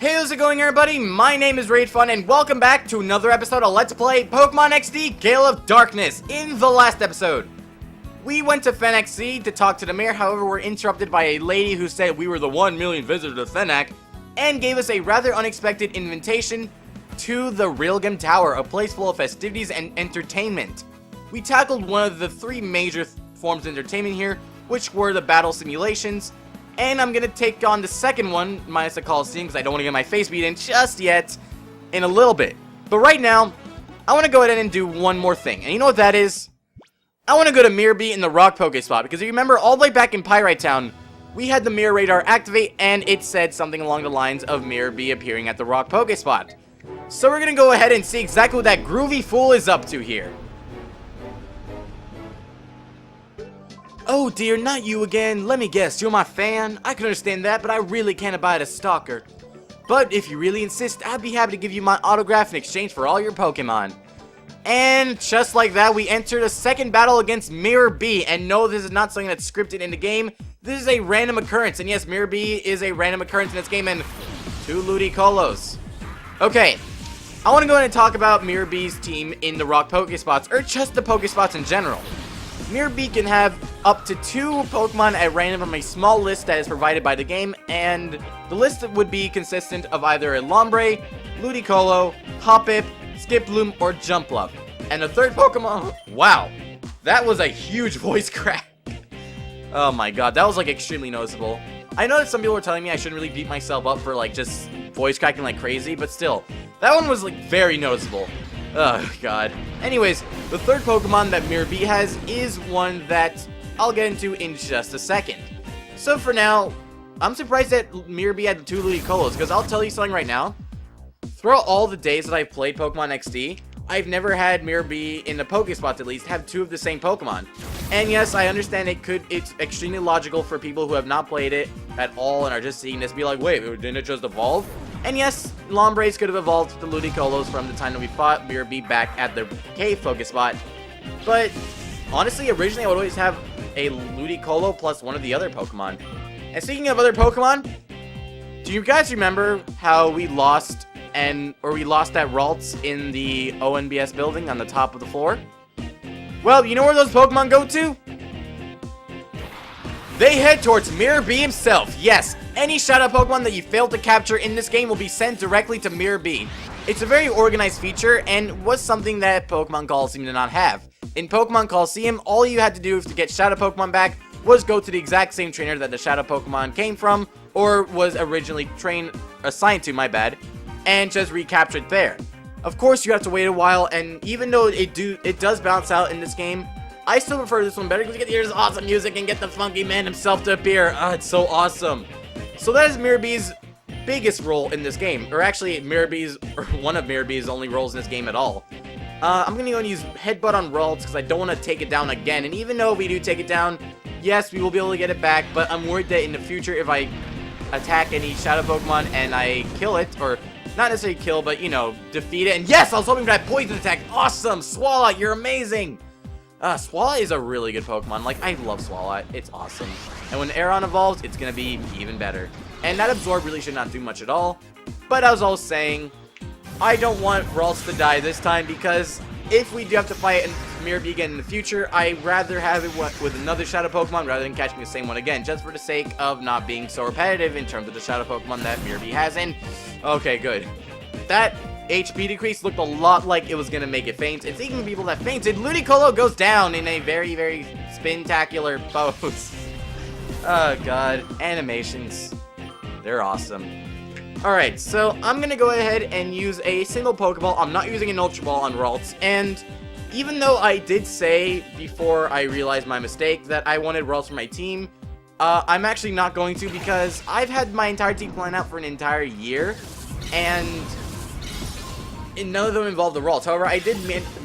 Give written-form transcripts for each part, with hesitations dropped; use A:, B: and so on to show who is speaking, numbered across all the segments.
A: Hey, how's it going, everybody? My name is Raved and welcome back to another episode of Let's Play Pokemon XD Gale of Darkness. In the last episode, we went to FenXC to talk to the mayor. However, we're interrupted by a lady who said we were the 1 million visitors to Fenac and gave us a rather unexpected invitation to the Railgun Tower, a place full of festivities and entertainment. We tackled one of the three major forms of entertainment here, which were the battle simulations. And I'm going to take on the second one, minus the Coliseum, because I don't want to get my face beat in just yet, in a little bit. But right now, I want to go ahead and do one more thing. And you know what that is? I want to go to Miror B in the Rock Poke spot, because if you remember, all the way back in Pyrite Town, we had the Mirror Radar activate, and it said something along the lines of Miror B appearing at the Rock Poke spot. So we're going to go ahead and see exactly what that groovy fool is up to here. Oh dear, not you again. Let me guess, you're my fan? I can understand that, but I really can't abide a stalker. But if you really insist, I'd be happy to give you my autograph in exchange for all your Pokemon. And just like that, we entered a second battle against Miror B. And no, this is not something that's scripted in the game. This is a random occurrence. And yes, Miror B is a random occurrence in this game, and 2 Ludicolo. Okay, I want to go ahead and talk about Miror B's team in the Rock Pokespots, or just the Pokespots in general. Miror B can have up to 2 Pokemon at random from a small list that is provided by the game, and the list would be consistent of either a Lombre, Ludicolo, Hoppip, Skiploom, or Jumpluff. And the third Pokemon, wow, that was a huge voice crack. Oh my god, that was like extremely noticeable. I know that some people were telling me I shouldn't really beat myself up for like just voice cracking like crazy, but still, that one was like very noticeable. Oh god. Anyways, the third Pokemon that Miror B has is one that I'll get into in just a second. So for now, I'm surprised that Miror B had the 2 Ludicolo, because I'll tell you something right now. Throughout all the days that I've played Pokemon XD, I've never had Miror B in the Pokespots at least have 2 of the same Pokemon. And yes, I understand it's extremely logical for people who have not played it at all and are just seeing this be like, wait, didn't it just evolve? And yes, Lombres could have evolved the Ludicolos from the time that we fought Miror B back at the cave Pokespot. But honestly, originally I would always have a Ludicolo plus one of the other Pokemon. And speaking of other Pokemon, do you guys remember how we lost that Ralts in the ONBS building on the top of the floor? Well, you know where those Pokemon go to? They head towards Miror B himself. Yes, any Shadow Pokemon that you fail to capture in this game will be sent directly to Miror B. It's a very organized feature and was something that Pokemon Coliseum did not have. In Pokemon Coliseum, all you had to do to get Shadow Pokemon back was go to the exact same trainer that the Shadow Pokemon came from, or was originally assigned to, my bad, and just recapture it there. Of course, you have to wait a while, and even though it does bounce out in this game, I still prefer this one better because you get to hear this awesome music and get the funky man himself to appear. Oh, it's so awesome. So that is Miror B's biggest role in this game, or actually one of Miror B's only roles in this game at all. I'm going to go and use Headbutt on Ralts because I don't want to take it down again, and even though if we do take it down, yes, we will be able to get it back, but I'm worried that in the future if I attack any Shadow Pokemon and I kill it, or not necessarily kill, but, you know, defeat it. And yes, I was hoping for that poison attack. Awesome! Swalot, you're amazing! Swalot is a really good Pokemon. Like, I love Swalot. It's awesome. And when Aeron evolves, it's gonna be even better. And that Absorb really should not do much at all. But as I was saying, I don't want Ralts to die this time, because if we do have to fight Miror B again in the future, I'd rather have it with another Shadow Pokemon rather than catching the same one again, just for the sake of not being so repetitive in terms of the Shadow Pokemon that Miror B has. And okay, good. That HP decrease looked a lot like it was gonna make it faint. It's even people that fainted. Ludicolo goes down in a very, very spectacular pose. Oh god, animations. They're awesome. Alright, so I'm gonna go ahead and use a single Pokeball. I'm not using an Ultra Ball on Ralts, and even though I did say before I realized my mistake that I wanted Ralts for my team, I'm actually not going to, because I've had my entire team planned out for an entire year, and none of them involved the Ralts. However, I did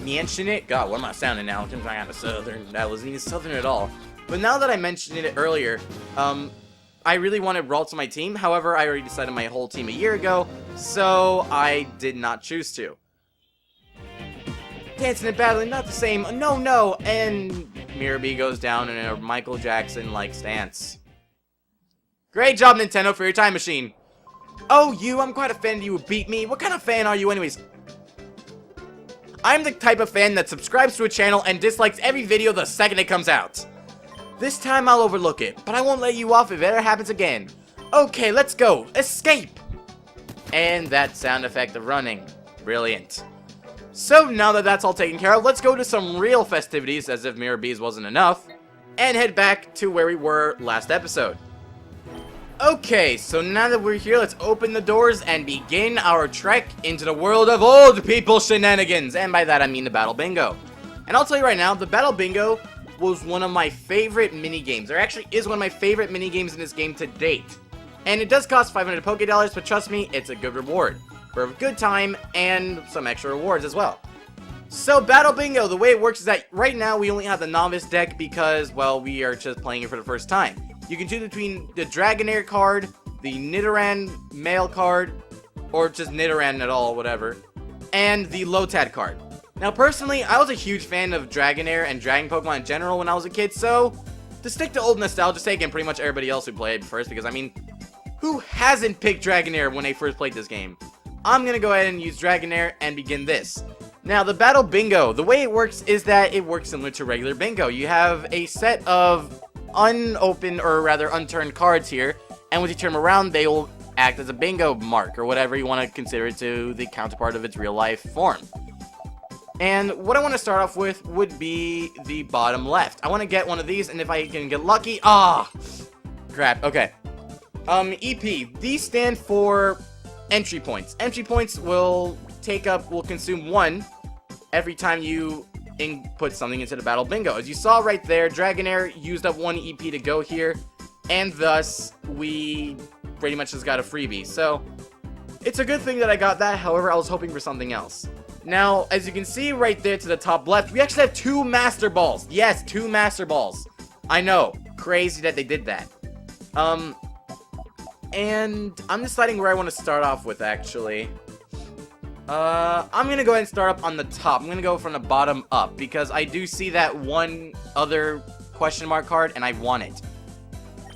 A: mention it. God, what am I sounding now? I'm kind of southern. That wasn't even southern at all. But now that I mentioned it earlier, I really wanted Ralts on my team. However, I already decided my whole team a year ago, so I did not choose to. Dancing and battling, not the same. No. And Miror B goes down in a Michael Jackson-like stance. Great job, Nintendo, for your time machine. Oh, you, I'm quite offended you would beat me. What kind of fan are you anyways? I'm the type of fan that subscribes to a channel and dislikes every video the second it comes out. This time I'll overlook it, but I won't let you off if it ever happens again. Okay, let's go. Escape! And that sound effect of running. Brilliant. So now that that's all taken care of, let's go to some real festivities, as if Miror B's wasn't enough, and head back to where we were last episode. Okay, so now that we're here, let's open the doors and begin our trek into the world of old people shenanigans. And by that I mean the Battle Bingo. And I'll tell you right now, the Battle Bingo was one of my favorite mini-games. There actually is one of my favorite mini-games in this game to date. And it does cost 500 Poké-Dollars, but trust me, it's a good reward. For a good time, and some extra rewards as well. So, Battle Bingo, the way it works is that right now we only have the Novice deck because, well, we are just playing it for the first time. You can choose between the Dragonair card, the Nidoran male card, or just Nidoran at all, whatever, and the Lotad card. Now, personally, I was a huge fan of Dragonair and Dragon Pokemon in general when I was a kid, so to stick to old nostalgia sake and pretty much everybody else who played first, because, I mean, who hasn't picked Dragonair when they first played this game? I'm gonna go ahead and use Dragonair and begin this. Now, the Battle Bingo, the way it works is that it works similar to regular Bingo. You have a set of unopened, or rather unturned cards here, and when you turn them around, they will act as a bingo mark, or whatever you want to consider it to the counterpart of its real life form. And what I want to start off with would be the bottom left. I want to get one of these, and if I can get lucky, crap, okay. EP, these stand for entry points. Entry points will consume 1 every time you input something into the Battle Bingo. As you saw right there, Dragonair used up 1 EP to go here, and thus we pretty much just got a freebie. So it's a good thing that I got that. However, I was hoping for something else. Now, as you can see right there to the top left, we actually have 2 Master Balls. Yes, 2 Master Balls. I know, crazy that they did that. And I'm deciding where I want to start off with, actually. I'm going to go ahead and start up on the top. I'm going to go from the bottom up, because I do see that one other question mark card, and I want it.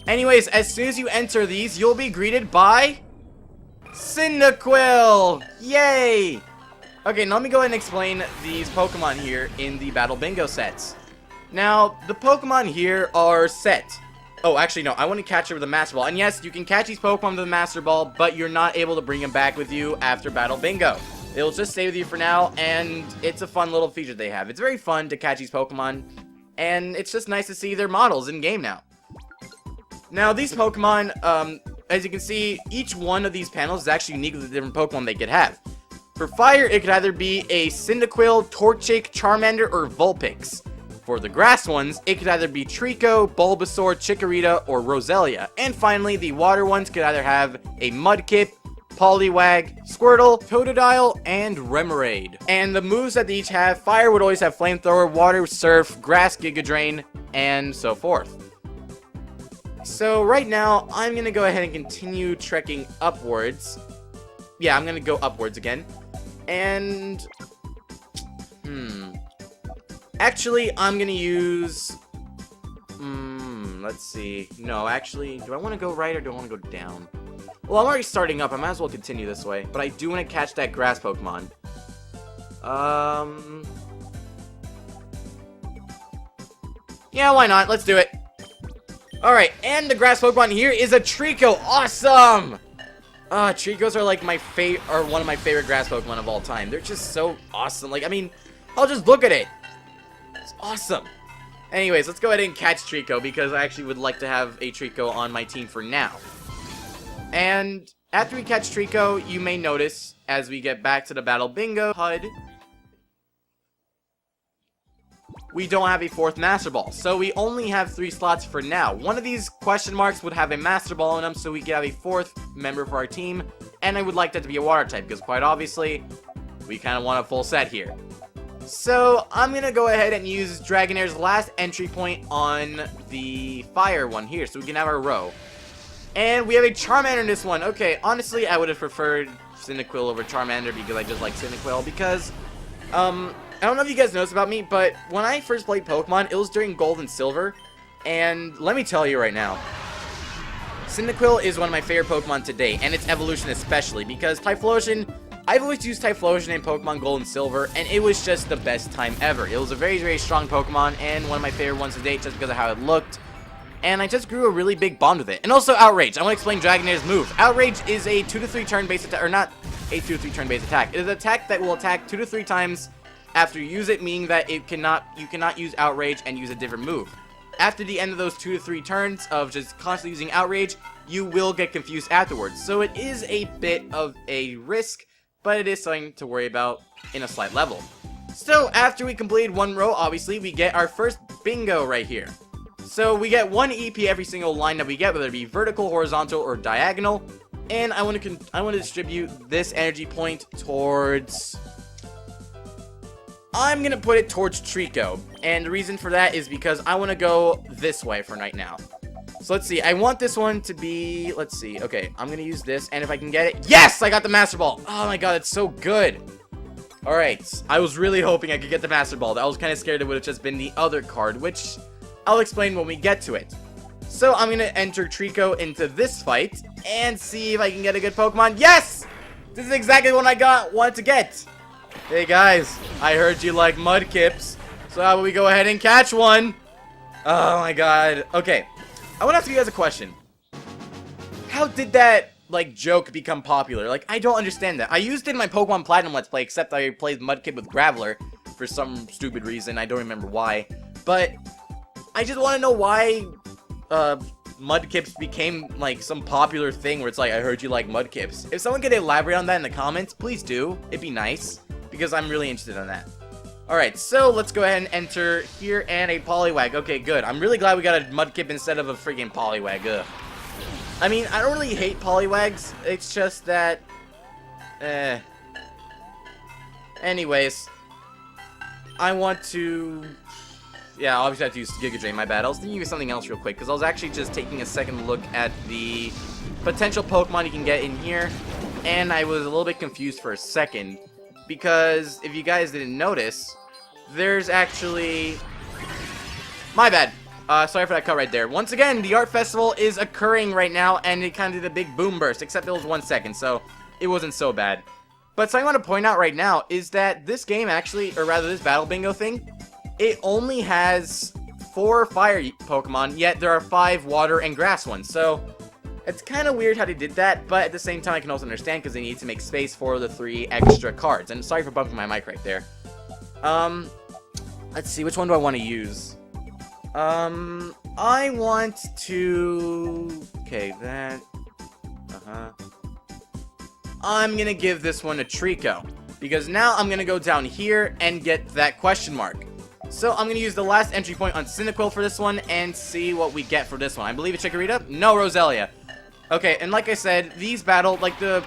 A: Anyways, as soon as you enter these, you'll be greeted by Cyndaquil! Yay! Okay, now let me go ahead and explain these Pokemon here in the Battle Bingo sets. Now, the Pokemon here are set. Oh, actually, no. I want to catch it with a Master Ball. And yes, you can catch these Pokemon with a Master Ball, but you're not able to bring them back with you after Battle Bingo. It'll just stay with you for now, and it's a fun little feature they have. It's very fun to catch these Pokemon, and it's just nice to see their models in-game now. Now, these Pokemon, as you can see, each one of these panels is actually unique with the different Pokemon they could have. For Fire, it could either be a Cyndaquil, Torchic, Charmander, or Vulpix. For the grass ones, it could either be Trico, Bulbasaur, Chikorita, or Roselia. And finally, the water ones could either have a Mudkip, Poliwag, Squirtle, Totodile, and Remoraid. And the moves that they each have, Fire would always have Flamethrower, Water, Surf, Grass, Giga Drain, and so forth. So right now, I'm going to go ahead and continue trekking upwards. Yeah, I'm going to go upwards again. And actually, I'm going to use... let's see. No, actually, do I want to go right or do I want to go down? Well, I'm already starting up. I might as well continue this way. But I do want to catch that grass Pokemon. Yeah, why not? Let's do it. Alright, and the grass Pokemon here is a Trico. Awesome! Tricos are like one of my favorite grass Pokemon of all time. They're just so awesome. Like, I mean, I'll just look at it. It's awesome. Anyways, let's go ahead and catch Trico, because I actually would like to have a Trico on my team for now. And after we catch Trico, you may notice, as we get back to the Battle Bingo HUD, we don't have a 4th Master Ball. So we only have 3 slots for now. One of these question marks would have a Master Ball in them, so we could have a 4th member for our team. And I would like that to be a Water type, because quite obviously, we kind of want a full set here. So I'm going to go ahead and use Dragonair's last entry point on the Fire one here, so we can have our row. And we have a Charmander in this one. Okay, honestly, I would have preferred Cyndaquil over Charmander, because I just like Cyndaquil, because, I don't know if you guys know this about me, but when I first played Pokemon, it was during Gold and Silver, and let me tell you right now, Cyndaquil is one of my favorite Pokemon to date, and its evolution especially, because Typhlosion, I've always used Typhlosion in Pokemon Gold and Silver, and it was just the best time ever. It was a very, very strong Pokemon, and one of my favorite ones to date just because of how it looked, and I just grew a really big bond with it. And also Outrage. I want to explain Dragonaire's move. Outrage is a 2 to 3 turn based attack, or not a 2 to 3 turn based attack. It is an attack that will attack 2 to 3 times after you use it, meaning that you cannot use Outrage and use a different move. After the end of those 2 to 3 turns of just constantly using Outrage, you will get confused afterwards. So it is a bit of a risk, but it is something to worry about in a slight level. So after we completed one row, obviously, we get our first bingo right here. So we get 1 EP every single line that we get, whether it be vertical, horizontal, or diagonal. And I want to distribute this energy point towards... I'm going to put it towards Trico. And the reason for that is because I want to go this way for right now. So let's see. I want this one to be... Let's see. Okay, I'm going to use this. And if I can get it... Yes! I got the Master Ball! Oh my god, it's so good. Alright. I was really hoping I could get the Master Ball. I was kind of scared it would have just been the other card, which I'll explain when we get to it. So I'm going to enter Trico into this fight and see if I can get a good Pokemon. Yes! This is exactly what I wanted to get. Hey guys, I heard you like Mudkips, so how about we go ahead and catch one? Oh my god. Okay, I want to ask you guys a question. How did that, like, joke become popular? Like, I don't understand that. I used it in my Pokemon Platinum Let's Play, except I played Mudkip with Graveler for some stupid reason. I don't remember why. But I just want to know why Mudkips became, like, some popular thing where it's like, I heard you like Mudkips. If someone could elaborate on that in the comments, please do. It'd be nice, because I'm really interested in that. Alright, so let's go ahead and enter here, and a Poliwag. Okay, good. I'm really glad we got a Mudkip instead of a freaking Poliwag. Ugh. I mean, I don't really hate Poliwags. It's just that... Anyways. I want to... Yeah, obviously I have to use Giga Drain, my bad. I was thinking of something else real quick, because I was actually just taking a second look at the potential Pokemon you can get in here, and I was a little bit confused for a second, because if you guys didn't notice, there's actually... My bad. Sorry for that cut right there. Once again, the art festival is occurring right now, and it kind of did a big boom burst, except it was 1 second, so it wasn't so bad. But something I want to point out right now is that this game actually, or rather this Battle Bingo thing, it only has 4 fire Pokemon, yet there are 5 water and grass ones. So it's kind of weird how they did that, but at the same time I can also understand because they need to make space for the 3 extra cards. And sorry for bumping my mic right there. Let's see, which one do I want to use? I want to... Okay, that... I'm gonna give this one a Trico, because now I'm gonna go down here and get that question mark. So I'm going to use the last entry point on Cyndaquil for this one and see what we get for this one. I believe it's Chikorita? No, Roselia. Okay, and like I said, these battle, like the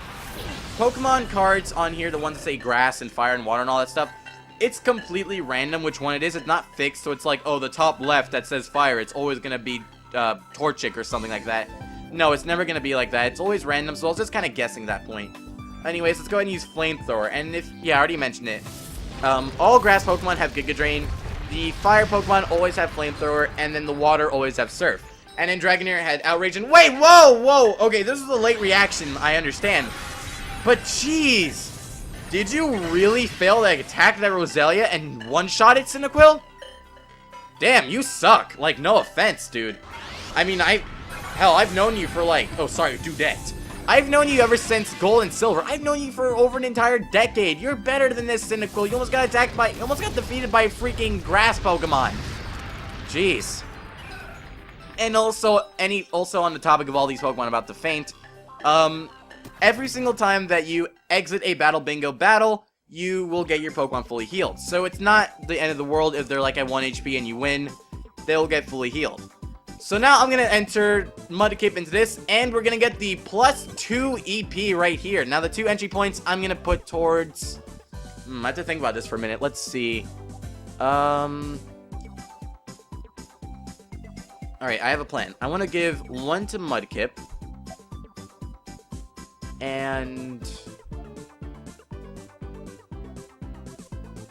A: Pokemon cards on here, the ones that say grass and fire and water and all that stuff, it's completely random which one it is. It's not fixed, so it's like, oh, the top left that says fire, it's always going to be Torchic or something like that. No, it's never going to be like that. It's always random, so I was just kind of guessing that point. Anyways, let's go ahead and use Flamethrower. And if, yeah, I already mentioned it. All grass Pokemon have Giga Drain. The fire Pokemon always have Flamethrower, and then the water always have Surf. And then Dragonair had Outrage and... Wait, whoa! Okay, this is a late reaction, I understand. But jeez! Did you really fail to attack that Roselia and one-shot it, Cyndaquil? Damn, you suck. Like, no offense, dude. I mean, hell, I've known you for like... Oh, sorry, Dudette. I've known you ever since Gold and Silver. I've known you for over an entire decade. You're better than this, Cyndaquil. You almost got attacked by... You almost got defeated by a freaking grass Pokemon. Jeez. And also, on the topic of all these Pokemon about to faint, every single time that you exit a Battle Bingo battle, you will get your Pokemon fully healed. So it's not the end of the world if they're like at 1 HP and you win. They'll get fully healed. So now I'm going to enter Mudkip into this, and we're going to get the +2 EP right here. Now the 2 entry points I'm going to put towards... I have to think about this for a minute. Let's see. Alright, I have a plan. I want to give 1 to Mudkip. And...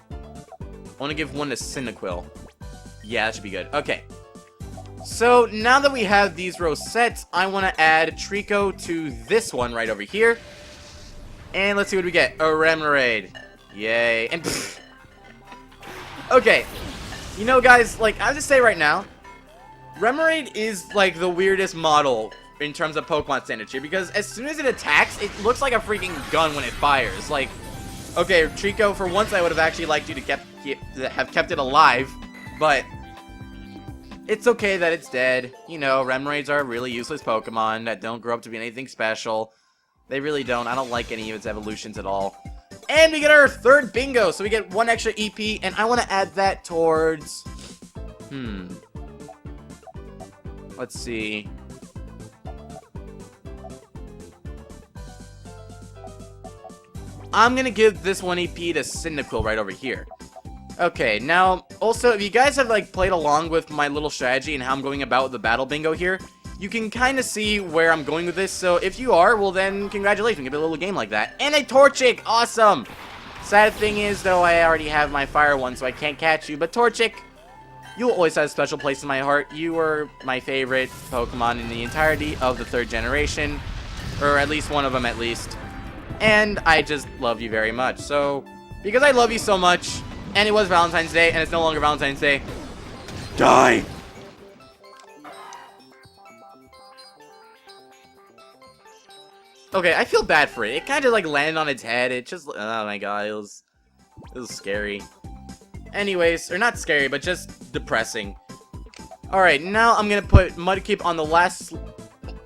A: I want to give 1 to Cyndaquil. Yeah, that should be good. Okay. So now that we have these rows set, I want to add Trico to this one right over here. And let's see what we get. A Remoraid. Yay. And pfft. Okay. You know, guys, like, I have to say right now, Remoraid is, like, the weirdest model in terms of Pokemon standards here, because as soon as it attacks, it looks like a freaking gun when it fires. Like, okay, Trico, for once I would have actually liked you to have kept it alive, but it's okay that it's dead. You know, Remoraids are really useless Pokemon that don't grow up to be anything special. They really don't. I don't like any of its evolutions at all. And we get our third bingo, so we get 1 extra EP, and I want to add that towards... Let's see. I'm going to give this 1 EP to Cyndaquil right over here. Okay, now, also, if you guys have, like, played along with my little strategy and how I'm going about the battle bingo here, you can kind of see where I'm going with this, so if you are, well then, congratulations, give it a little game like that. And a Torchic! Awesome! Sad thing is, though, I already have my fire one, so I can't catch you, but Torchic, you'll always have a special place in my heart. You were my favorite Pokemon in the entirety of the 3rd generation, or at least one of them at least. And I just love you very much, so, because I love you so much, and it was Valentine's Day, and it's no longer Valentine's Day, die! Okay, I feel bad for it. It kind of like landed on its head. It just, oh my god, it was scary. Anyways, or not scary, but just depressing. Alright, now I'm gonna put Mudkip on the last,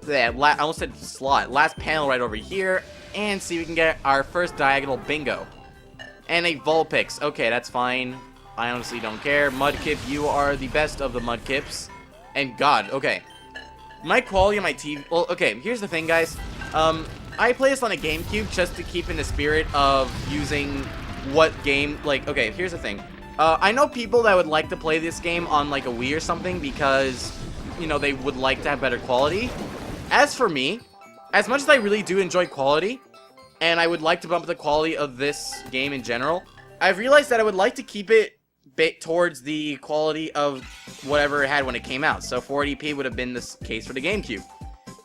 A: I almost said slot, last panel right over here, and see if we can get our first diagonal bingo. And a Vulpix. Okay, that's fine. I honestly don't care. Mudkip, you are the best of the Mudkips. And god, okay. My quality on my TV, well, okay, here's the thing, guys. I play this on a GameCube just to keep in the spirit of using what game, like, okay, here's the thing. I know people that would like to play this game on, like, a Wii or something because, you know, they would like to have better quality. As for me, as much as I really do enjoy quality, and I would like to bump the quality of this game in general, I've realized that I would like to keep it towards the quality of whatever it had when it came out. So 480p would have been the case for the GameCube.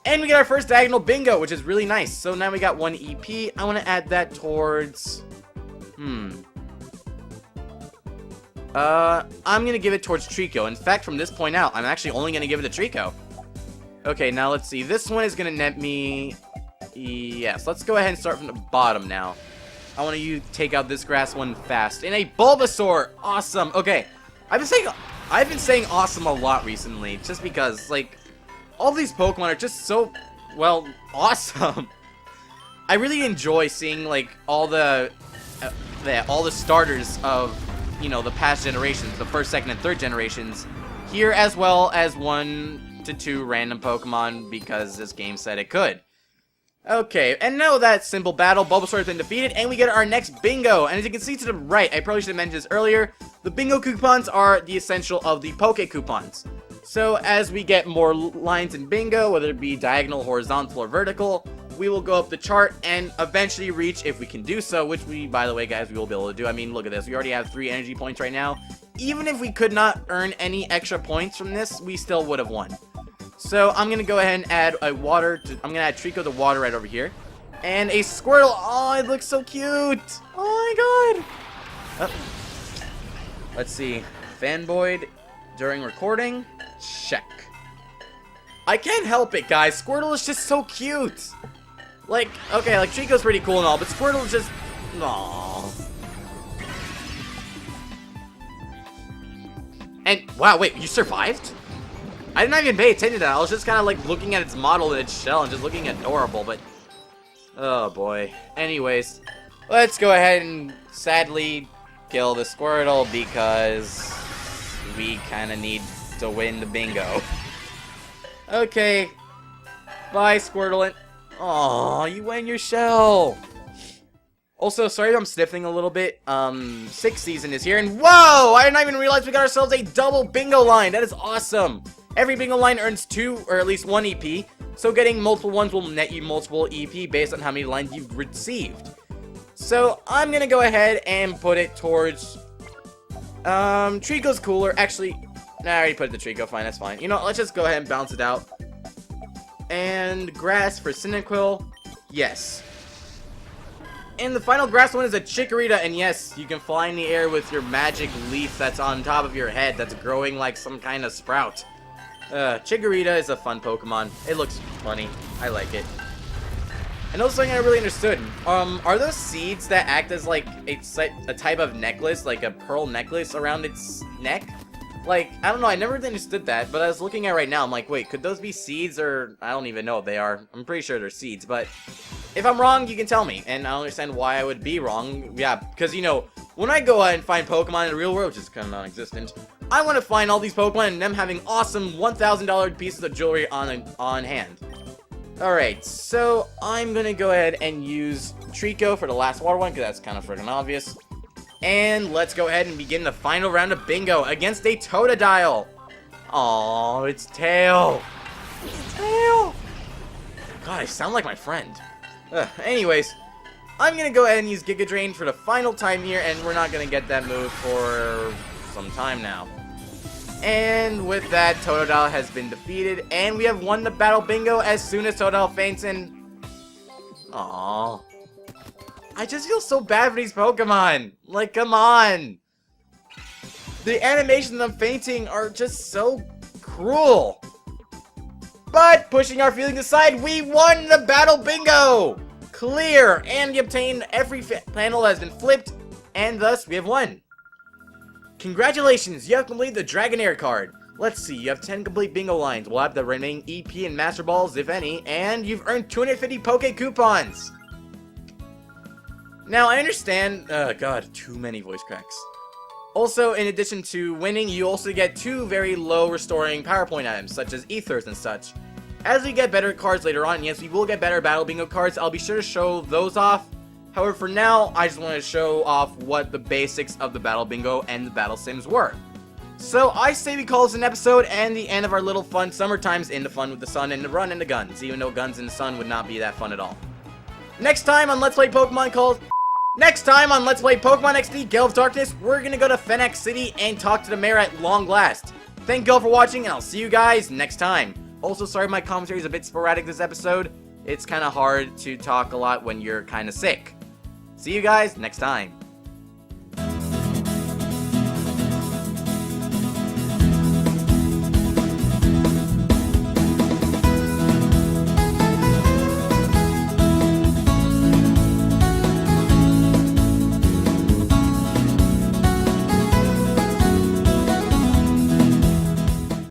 A: And we get our first diagonal bingo, which is really nice. So now we got 1 EP. I want to add that towards... I'm going to give it towards Trico. In fact, from this point out, I'm actually only going to give it to Trico. Okay, now let's see. This one is going to net me... Yes, let's go ahead and start from the bottom now. I want you to take out this grass one fast. And a Bulbasaur! Awesome! Okay, I've been saying awesome a lot recently, just because, like... all these Pokemon are just so, well, awesome. I really enjoy seeing, like, all the starters of, you know, the past generations, the 1st, 2nd, and 3rd generations, here, as well as 1 to 2 random Pokemon, because this game said it could. Okay, and now that simple battle, Bulbasaur has been defeated, and we get our next bingo. And as you can see to the right, I probably should have mentioned this earlier, the bingo coupons are the essential of the Poke coupons. So as we get more lines in bingo, whether it be diagonal, horizontal, or vertical, we will go up the chart and eventually reach, if we can do so, which we, by the way, guys, we will be able to do. I mean, look at this. We already have 3 energy points right now. Even if we could not earn any extra points from this, we still would have won. So I'm going to go ahead and add a water. I'm going to add Trico to water right over here. And a Squirtle. Oh, it looks so cute. Oh, my God. Oh. Let's see. Fanboyed during recording. Check. I can't help it, guys. Squirtle is just so cute. Like, okay, like, Trico's pretty cool and all, but Squirtle is just... aww. And, wow, wait, you survived? I did not even pay attention to that. I was just kind of, like, looking at its model in its shell and just looking adorable, but... oh, boy. Anyways, let's go ahead and sadly kill the Squirtle because we kind of need to win the bingo. Okay. Bye, Squirtle. Aw, you went in your shell. Also, sorry if I'm sniffing a little bit. 6th season is here, and whoa! I did not even realize we got ourselves a double bingo line. That is awesome. Every bingo line earns 2 or at least 1 EP, so getting multiple ones will net you multiple EP based on how many lines you've received. So I'm gonna go ahead and put it towards Trico's cooler. Actually, Nah, I already put the Trico, fine, that's fine. You know, let's just go ahead and bounce it out. And grass for Cyndaquil, yes. And the final grass one is a Chikorita, and yes, you can fly in the air with your magic leaf that's on top of your head that's growing like some kind of sprout. Chikorita is a fun Pokemon. It looks funny. I like it. And also something I really understood. Are those seeds that act as like a type of necklace, like a pearl necklace around its neck? Like, I don't know, I never really understood that, but I was looking at it right now, I'm like, wait, could those be seeds, or I don't even know what they are. I'm pretty sure they're seeds, but if I'm wrong, you can tell me, and I don't understand why I would be wrong. Yeah, because, you know, when I go out and find Pokemon in the real world, which is kind of non-existent, I want to find all these Pokemon and them having awesome $1,000 pieces of jewelry on hand. Alright, so I'm going to go ahead and use Trico for the last water one, because that's kind of freaking obvious. And let's go ahead and begin the final round of Bingo against a Totodile. Aww, it's Tail. It's Tail. God, I sound like my friend. Anyways, I'm going to go ahead and use Giga Drain for the final time here, and we're not going to get that move for some time now. And with that, Totodile has been defeated, and we have won the Battle Bingo as soon as Totodile faints in. Aww. I just feel so bad for these Pokemon. Like, come on. The animations of them fainting are just so cruel. But, pushing our feelings aside, we won the Battle Bingo! Clear! And we obtained every panel that has been flipped, and thus we have won. Congratulations, you have completed the Dragonair card. Let's see, you have 10 complete bingo lines. We'll have the remaining EP and Master Balls, if any, and you've earned 250 Poke Coupons. Now, I understand... God, too many voice cracks. Also, in addition to winning, you also get 2 very low restoring PowerPoint items, such as Ethers and such. As we get better cards later on, yes, we will get better Battle Bingo cards. I'll be sure to show those off. However, for now, I just want to show off what the basics of the Battle Bingo and the Battle Sims were. So, I say we call this an episode and the end of our little fun summer times in the fun with the sun and the run and the guns, even though guns in the sun would not be that fun at all. Next time on Let's Play Pokemon XD Gale of Darkness, we're gonna go to Fennec City and talk to the mayor at long last. Thank you all for watching, and I'll see you guys next time. Also, sorry my commentary is a bit sporadic this episode. It's kind of hard to talk a lot when you're kind of sick. See you guys next time.